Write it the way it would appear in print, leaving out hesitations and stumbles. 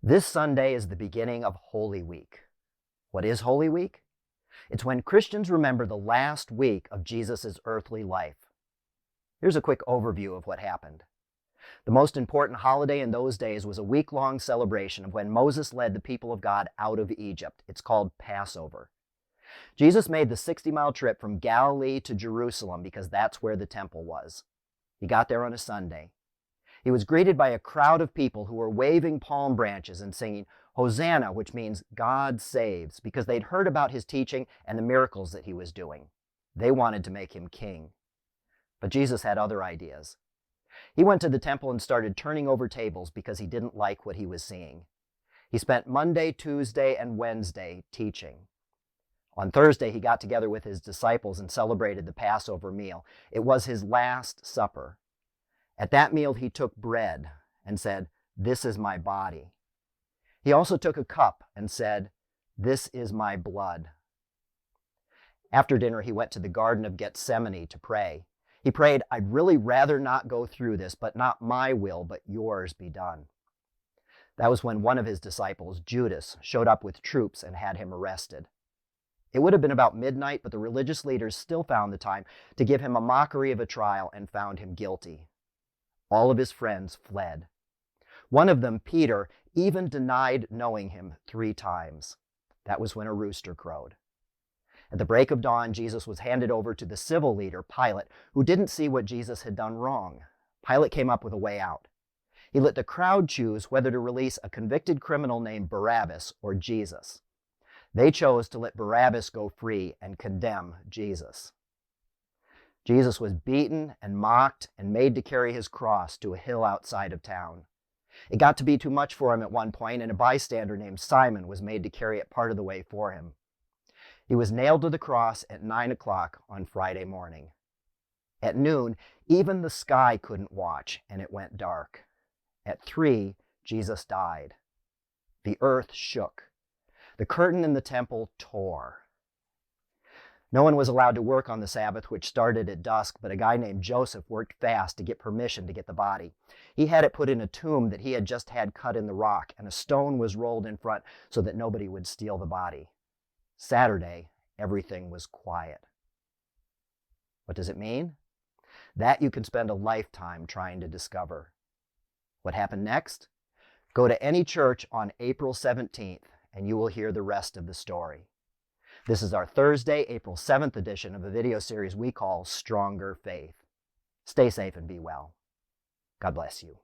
This Sunday is the beginning of Holy Week. What is Holy Week? It's when Christians remember the last week of Jesus' earthly life. Here's a quick overview of what happened. The most important holiday in those days was a week-long celebration of when Moses led the people of God out of Egypt. It's called Passover. Jesus made the 60-mile trip from Galilee to Jerusalem because that's where the temple was. He got there on a Sunday. He was greeted by a crowd of people who were waving palm branches and singing, Hosanna, which means God saves, because they'd heard about his teaching and the miracles that he was doing. They wanted to make him king. But Jesus had other ideas. He went to the temple and started turning over tables because he didn't like what he was seeing. He spent Monday, Tuesday, and Wednesday teaching. On Thursday, he got together with his disciples and celebrated the Passover meal. It was his Last Supper. At that meal, he took bread and said, "This is my body." He also took a cup and said, "This is my blood." After dinner, he went to the Garden of Gethsemane to pray. He prayed, "I'd really rather not go through this, but not my will, but yours be done." That was when one of his disciples, Judas, showed up with troops and had him arrested. It would have been about midnight, but the religious leaders still found the time to give him a mockery of a trial and found him guilty. All of his friends fled. One of them, Peter, even denied knowing him 3 times. That was when a rooster crowed. At the break of dawn, Jesus was handed over to the civil leader, Pilate, who didn't see what Jesus had done wrong. Pilate came up with a way out. He let the crowd choose whether to release a convicted criminal named Barabbas or Jesus. They chose to let Barabbas go free and condemn Jesus. Jesus was beaten and mocked and made to carry his cross to a hill outside of town. It got to be too much for him at one point, and a bystander named Simon was made to carry it part of the way for him. He was nailed to the cross at 9 o'clock on Friday morning. At noon, even the sky couldn't watch, and it went dark. At 3, Jesus died. The earth shook. The curtain in the temple tore. No one was allowed to work on the Sabbath, which started at dusk, but a guy named Joseph worked fast to get permission to get the body. He had it put in a tomb that he had just had cut in the rock, and a stone was rolled in front so that nobody would steal the body. Saturday, everything was quiet. What does it mean? That you can spend a lifetime trying to discover. What happened next? Go to any church on April 17th, and you will hear the rest of the story. This is our Thursday, April 7th edition of a video series we call Stronger Faith. Stay safe and be well. God bless you.